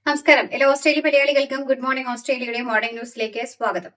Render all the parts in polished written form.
നമസ്കാരം. എല്ലാ ഓസ്ട്രേലിയ മലയാളികൾക്കും ഗുഡ് മോർണിംഗ് ഓസ്ട്രേലിയയുടെ മോർണിംഗ് ന്യൂസിലേക്ക് സ്വാഗതം.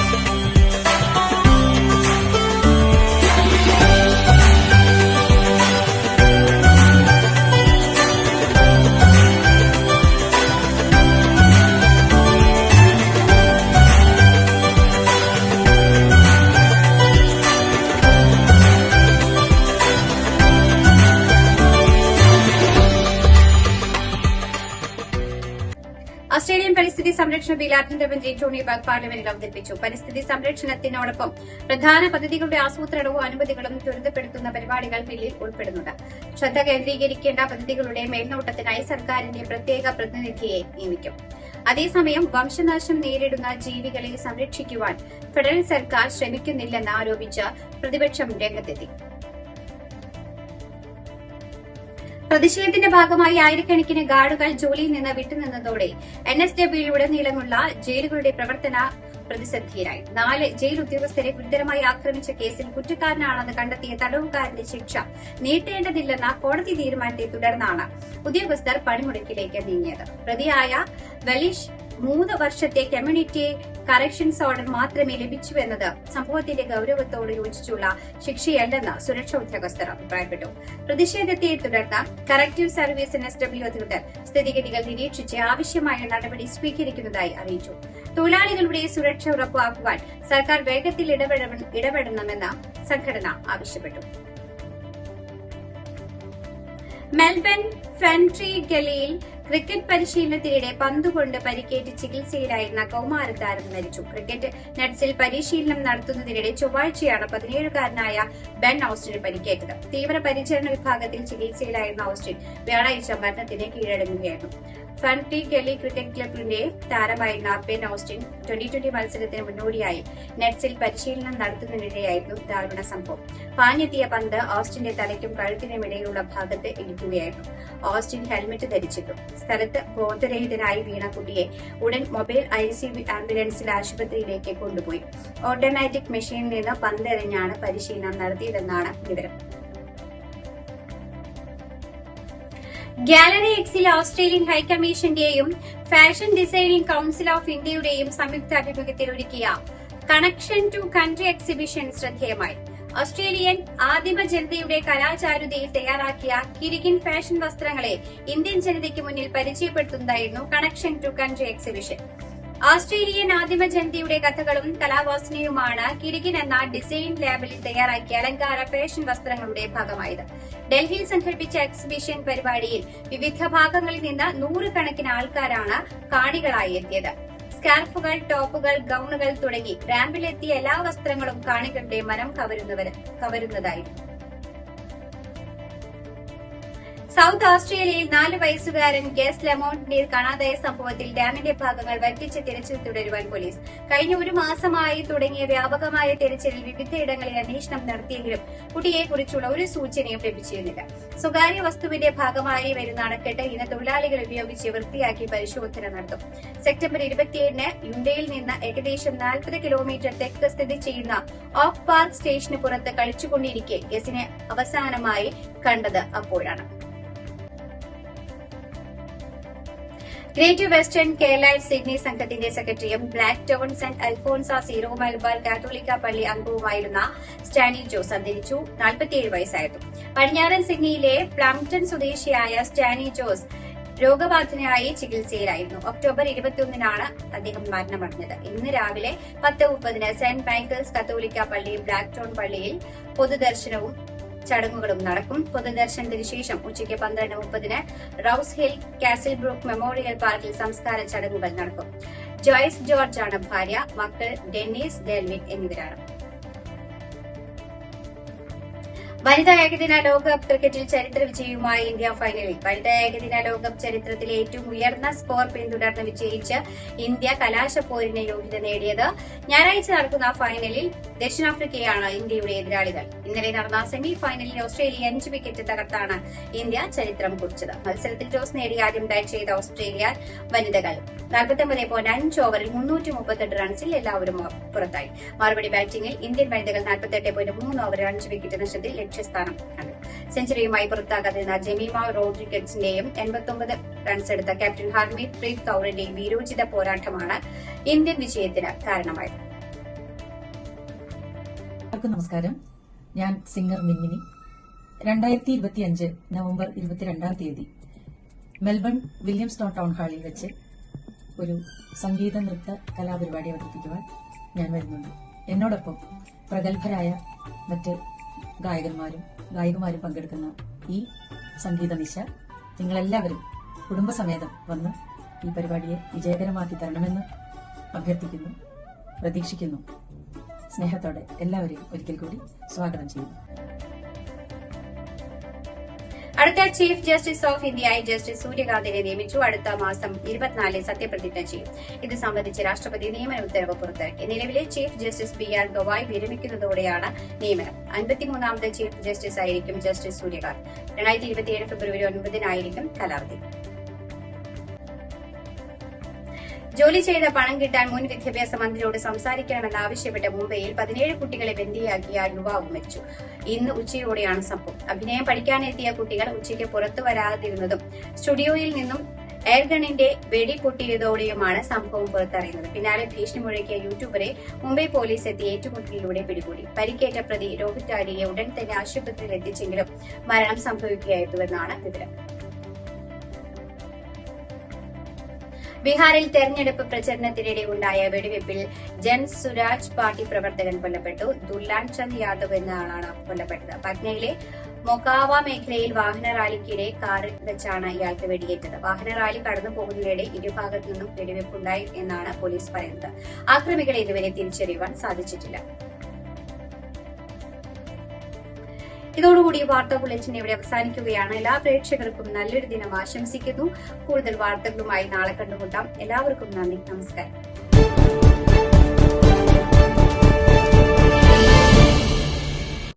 ഓസ്ട്രേലിയൻ പരിസ്ഥിതി സംരക്ഷണ ബിൽ ആഭ്യന്തരമന്ത്രി ടോണി ബഗ് പാർലമെന്റിൽ അവതരിപ്പിച്ചു. പരിസ്ഥിതി സംരക്ഷണത്തിനോടൊപ്പം പ്രധാന പദ്ധതികളുടെ ആസൂത്രണവും അനുമതികളും ത്വരിതപ്പെടുത്തുന്ന പരിപാടികൾ ബില്ലിൽ ഉൾപ്പെടുന്നുണ്ട്. ശ്രദ്ധ കേന്ദ്രീകരിക്കേണ്ട പദ്ധതികളുടെ മേൽനോട്ടത്തിനായി സർക്കാരിന്റെ പ്രത്യേക പ്രതിനിധിയെ നിയമിക്കും. അതേസമയം വംശനാശം നേരിടുന്ന ജീവികളെ സംരക്ഷിക്കുവാൻ ഫെഡറൽ സർക്കാർ ശ്രമിക്കുന്നില്ലെന്ന് ആരോപിച്ച് പ്രതിപക്ഷം രംഗത്തെത്തി. പ്രതിഷേധത്തിന്റെ ഭാഗമായി ആയിരക്കണക്കിന് ഗാർഡുകൾ ജോലിയിൽ നിന്ന് വിട്ടുനിന്നതോടെ NSWയിലുടനീളമുള്ള ജയിലുകളുടെ പ്രവർത്തന പ്രതിസന്ധിയിലായി. 4 ജയിൽ ഉദ്യോഗസ്ഥരെ ഗുരുതരമായി ആക്രമിച്ച കേസിൽ കുറ്റക്കാരനാണെന്ന് കണ്ടെത്തിയ തടവുകാരന്റെ ശിക്ഷ നീട്ടേണ്ടതില്ലെന്ന കോടതി തീരുമാനത്തെ തുടർന്നാണ് ഉദ്യോഗസ്ഥർ പണിമുടക്കിലേക്ക് നീങ്ങിയത്. പ്രതിയായ വെലിഷ് 3 വർഷത്തെ കമ്മ്യൂണിറ്റി കറക്ഷൻസ് ഓർഡർ മാത്രമേ ലഭിച്ചുവെന്നത് സംഭവത്തിന്റെ ഗൌരവത്തോട് യോജിച്ചുള്ള ശിക്ഷയല്ലെന്ന് സുരക്ഷാ ഉദ്യോഗസ്ഥർ അഭിപ്രായപ്പെട്ടു. പ്രതിഷേധത്തെ തുടർന്ന് കറക്റ്റീവ് സർവീസ് NSW അധികൃതർ സ്ഥിതിഗതികൾ നിരീക്ഷിച്ച് ആവശ്യമായ നടപടി സ്വീകരിക്കുന്നതായി അറിയിച്ചു. തൊഴിലാളികളുടെ സുരക്ഷ ഉറപ്പാക്കുവാൻ സർക്കാർ വേഗത്തിൽ ഇടപെടണമെന്ന് സംഘടന ആവശ്യപ്പെട്ടു. മെൽബൺ ഫെൻട്രി ഗലിയിൽ ക്രിക്കറ്റ് പരിശീലനത്തിനിടെ പന്തുകൊണ്ട് പരിക്കേറ്റ് ചികിത്സയിലായിരുന്ന കൌമാരതാരം മരിച്ചു. ക്രിക്കറ്റ് നെറ്റ്സിൽ പരിശീലനം നടത്തുന്നതിനിടെ ചൊവ്വാഴ്ചയാണ് 17കാരനായ ബെൻ ഓസ്റ്റിന് പരിക്കേറ്റത്. തീവ്രപരിചരണ വിഭാഗത്തിൽ ചികിത്സയിലായിരുന്ന ഓസ്റ്റിൻ വ്യാഴാഴ്ച മരണത്തിന് കീഴടങ്ങുകയായിരുന്നു. ഫെൻട്രി ഗലി ക്രിക്കറ്റ് ക്ലബിന്റെ താരമായിരുന്ന ബെൻ ഓസ്റ്റിൻ 2020 മത്സരത്തിന് മുന്നോടിയായി നെറ്റ്സിൽ പരിശീലനം നടത്തുന്നതിനിടെയായിരുന്നു ദാരുണ സംഭവം. പാഞ്ഞെത്തിയ പന്ത് ഓസ്റ്റിന്റെ തലയ്ക്കും കഴുത്തിനും ഇടയിലുള്ള ഭാഗത്ത് ഇടിക്കുകയായിരുന്നു. ഓസ്റ്റിൻ ഹെൽമറ്റ് ധരിച്ചിരുന്നു. സ്ഥലത്ത് ബോധരഹിതനായി വീണ കുട്ടിയെ ഉടൻ മൊബൈൽ ICU ആംബുലൻസിൽ ആശുപത്രിയിലേക്ക് കൊണ്ടുപോയി. ഓട്ടോമാറ്റിക് മെഷീനിൽ നിന്ന് പന്തെറിഞ്ഞാണ് പരിശീലനം നടത്തിയതെന്നാണ് വിവരം. ഗാലറി എക്സിൽ ഓസ്ട്രേലിയൻ ഹൈക്കമ്മീഷന്റെയും ഫാഷൻ ഡിസൈനിംഗ് കൌൺസിൽ ഓഫ് ഇന്ത്യയുടെയും സംയുക്താഭിമുഖ്യത്തിൽ ഒരുക്കിയ കണക്ഷൻ ടു കൺട്രി എക്സിബിഷൻ ശ്രദ്ധേയമായി. ഓസ്ട്രേലിയൻ ആദിമ ജനതയുടെ കലാചാരുതയിൽ തയ്യാറാക്കിയ കിരികിൻ ഫാഷൻ വസ്ത്രങ്ങളെ ഇന്ത്യൻ ജനതയ്ക്ക് മുന്നിൽ പരിചയപ്പെടുത്തുന്നതായിരുന്നു connection to country exhibition. Australian ആദിമ ജനതയുടെ കഥകളും കലാവാസനയുമാണ് കിരികിൻ എന്ന ഡിസൈൻ ലാബിൽ തയ്യാറാക്കിയ അലങ്കാര ഫാഷൻ വസ്ത്രങ്ങളുടെ ഭാഗമായത്. ഡൽഹിയിൽ സംഘടിപ്പിച്ച എക്സിബിഷൻ പരിപാടിയിൽ വിവിധ ഭാഗങ്ങളിൽ നിന്ന് 100 കണക്കിന് ആൾക്കാരാണ് കാണികളായി എത്തിയത്. സ്കാർഫുകൾ, ടോപ്പുകൾ, ഗൌണുകൾ തുടങ്ങി റാമ്പിലെത്തിയ എല്ലാ വസ്ത്രങ്ങളും കാണികളുടെ മനം കവരുന്നതായിരുന്നു. സൌത്ത് ഓസ്ട്രേലിയയിൽ 4 വയസ്സുകാരൻ ഗസ് ലെമോണ്ടിനെ കാണാതായ സംഭവത്തിൽ ഡാമിന്റെ ഭാഗങ്ങൾ വറ്റിച്ച് തിരച്ചിൽ തുടരുവാൻ പോലീസ്. കഴിഞ്ഞ 1 മാസമായി തുടങ്ങിയ വ്യാപകമായ തിരച്ചിലിൽ വിവിധയിടങ്ങളിൽ അന്വേഷണം നടത്തിയെങ്കിലും കുട്ടിയെക്കുറിച്ചുള്ള ഒരു സൂചനയും ലഭിച്ചിരുന്നില്ല. സ്വകാര്യ വസ്തുവിന്റെ ഭാഗമായി വരുന്ന അണക്കെട്ട് ഇന്ന് തൊഴിലാളികൾ ഉപയോഗിച്ച് വൃത്തിയാക്കി പരിശോധന നടത്തും. സെപ്റ്റംബർ 27-ന് യുണ്ടയിൽ നിന്ന് ഏകദേശം 40 കിലോമീറ്റർ തെക്ക് സ്ഥിതി ചെയ്യുന്ന ഓക്ക് പാർക്ക് സ്റ്റേഷന് പുറത്ത് കളിച്ചുകൊണ്ടിരിക്കെ ഗസിനെ അവസാനമായി കണ്ടത് അപ്പോഴാണ്. ഗ്രേറ്റ് വെസ്റ്റേൺ കേരള സിഡ്നി സംഘത്തിന്റെ സെക്രട്ടറിയും Blacktown Saint Alphonsa Syro Malabar കാത്തോലിക്ക പള്ളി അംഗവുമായിരുന്ന സ്റ്റാനി ജോസ് അന്തരിച്ചു. 47 വയസ്സായിരുന്നു. പടിഞ്ഞാറൻ സിഡ്നിയിലെ പ്ലംപ്ടൺ സ്വദേശിയായ സ്റ്റാനി ജോസ് രോഗബാധിതനായി ചികിത്സയിലായിരുന്നു. ഒക്ടോബർ 21-നാണ് അദ്ദേഹം മരണമടഞ്ഞത്. ഇന്ന് രാവിലെ 10:30-ന് സെന്റ് മൈക്കിൾസ് കത്തോലിക്ക പള്ളി ബ്ലാക്ക് ടൗൺ പള്ളിയിൽ പൊതുദർശനവും ചടങ്ങുകളും നടക്കും. പൊതുദർശനത്തിന് ശേഷം ഉച്ചയ്ക്ക് 12:30-ന് Rouse Hill Castlebrook Memorial പാർക്കിൽ സംസ്കാര ചടങ്ങുകൾ നടക്കും. ജോയ്സ് ജോർജ് ആണ് ഭാര്യ. മക്കൾ ഡെന്നീസ്, ഡെൽവിൻ എന്നിവരാണ്. വനിതാ ഏകദിന ലോകകപ്പ് ക്രിക്കറ്റിൽ ചരിത്ര വിജയവുമായി ഇന്ത്യ ഫൈനലിൽ. വനിതാ ഏകദിന ലോകകപ്പ് ചരിത്രത്തിലെ ഏറ്റവും ഉയർന്ന സ്കോർ പിന്തുടർന്ന് വിജയിച്ച് ഇന്ത്യ കലാശപ്പോരിന് യോഗ്യത നേടിയത്. ഞായറാഴ്ച നടക്കുന്ന ഫൈനലിൽ ദക്ഷിണാഫ്രിക്കയാണ് ഇന്ത്യയുടെ എതിരാളികൾ. ഇന്നലെ നടന്ന സെമി ഫൈനലിൽ ഓസ്ട്രേലിയ 5 വിക്കറ്റ് തകർത്താണ് ഇന്ത്യ ചരിത്രം കുറിച്ചത്. മത്സരത്തിൽ ടോസ് നേടി ആദ്യം ബാറ്റ് ചെയ്ത ഓസ്ട്രേലിയ വനിതകൾ 49.5 ഓവറിൽ 338 റൺസിൽ എല്ലാവരും പുറത്തായി. മറുപടി ബാറ്റിംഗിൽ ഇന്ത്യൻ വനിതകൾ 48.3 ഓവറിൽ 5 വിക്കറ്റ് നഷ്ടത്തിൽ ലക്ഷ്യസ്ഥാനം കണ്ടു. സെഞ്ചുറിയുമായി പുറത്താകാതിരുന്ന ജമീമ റോഡ്രിഗസിന്റെയും 89 റൺസ് എടുത്ത ക്യാപ്റ്റൻ ഹർമീത് പ്രീത് കൌറിന്റെയും വീരോചിത പോരാട്ടമാണ് ഇന്ത്യൻ വിജയത്തിന് കാരണമായത്. നമസ്കാരം, ഞാൻ സിംഗർ മിന്നിനി. 2025 നവംബർ 22 മെൽബൺ വില്യംസ്റ്റൺ ടൗൺ ഹാളിൽ വെച്ച് ഒരു സംഗീത നൃത്ത കലാപരിപാടി അവതരിപ്പിക്കുവാൻ ഞാൻ വരുന്നുണ്ട്. എന്നോടൊപ്പം പ്രഗത്ഭരായ മറ്റ് ഗായികമാരും പങ്കെടുക്കുന്ന ഈ സംഗീത നിശ നിങ്ങളെല്ലാവരും കുടുംബസമേതം വന്ന് ഈ പരിപാടിയെ വിജയകരമാക്കി തരണമെന്ന് അഭ്യർത്ഥിക്കുന്നു, പ്രതീക്ഷിക്കുന്നു. സ്നേഹത്തോടെ എല്ലാവരെയും ഒരിക്കൽ കൂടി സ്വാഗതം ചെയ്യുന്നു. അടുത്ത ചീഫ് ജസ്റ്റിസ് ഓഫ് ഇന്ത്യയായി ജസ്റ്റിസ് സൂര്യകാന്തിനെ നിയമിച്ചു. അടുത്ത മാസം 24 സത്യപ്രതിജ്ഞ ചെയ്യും. ഇത് സംബന്ധിച്ച് രാഷ്ട്രപതി നിയമന ഉത്തരവ് പുറത്തിറക്കി. നിലവിലെ ചീഫ് ജസ്റ്റിസ് BR ഗവായ് വിരമിക്കുന്നതോടെയാണ് നിയമനം. 53ാമത് ചീഫ് ജസ്റ്റിസ് ആയിരിക്കും ജസ്റ്റിസ് സൂര്യകാന്ത്. 2027 ഫെബ്രുവരി 9 കാലാവധി. ജോലി ചെയ്ത പണം കിട്ടാൻ മുൻ വിദ്യാഭ്യാസ മന്ത്രിയോട് സംസാരിക്കണമെന്ന് ആവശ്യപ്പെട്ട് മുംബൈയിൽ 17 കുട്ടികളെ ബന്ദിയാക്കിയ യുവാവ് മരിച്ചു. ഇന്ന് ഉച്ചയോടെയാണ് സംഭവം. അഭിനയം പഠിക്കാനെത്തിയ കുട്ടികൾ ഉച്ചയ്ക്ക് പുറത്തു വരാതിരുന്നതും സ്റ്റുഡിയോയിൽ നിന്നും എയർഗണിന്റെ വെടി പൊട്ടിയതോടെയുമാണ് സംഭവം പുറത്തറിയുന്നത്. പിന്നാലെ ഭീഷണി മുഴക്കിയ യൂട്യൂബറെ മുംബൈ പോലീസ് എത്തി ഏറ്റുമുട്ടലിലൂടെ പിടികൂടി. പരിക്കേറ്റ പ്രതി രോഹിത് ടാരിയെ ഉടൻ തന്നെ ആശുപത്രിയിൽ എത്തിച്ചെങ്കിലും മരണം സംഭവിക്കുകയായിരുന്നുവെന്നാണ് വിവരം. ബീഹാറിൽ തെരഞ്ഞെടുപ്പ് പ്രചരണത്തിനിടെ ഉണ്ടായ വെടിവെപ്പിൽ ജൻ സുരാജ് പാർട്ടി പ്രവർത്തകൻ കൊല്ലപ്പെട്ടു. ദുല്ലാൻ ചന്ദ് യാദവ് എന്ന ആളാണ് കൊല്ലപ്പെട്ടത്. പട്നയിലെ മൊക്കാവ മേഖലയിൽ വാഹന റാലിക്കിടെ കാറിൽ വെച്ചാണ് ഇയാൾക്ക് വെടിയേറ്റത്. വാഹന റാലി കടന്നു പോകുന്നതിനിടെ ഇരുഭാഗത്തു നിന്നും വെടിവെപ്പുണ്ടായി എന്നാണ് പോലീസ് പറയുന്നത്. ആക്രമികളെ ഇതുവരെ തിരിച്ചറിയുവാൻ സാധിച്ചിട്ടില്ല. ഇതോടുകൂടി വാർത്താ ബുള്ളറ്റിൻ ഇവിടെ അവസാനിക്കുകയാണ്. എല്ലാ പ്രേക്ഷകർക്കും നല്ലൊരു ദിനം ആശംസിക്കുന്നു. കൂടുതൽ വാർത്തകളുമായി നാളെ കണ്ടുമുട്ടാം. എല്ലാവർക്കും നന്ദി, നമസ്കാരം.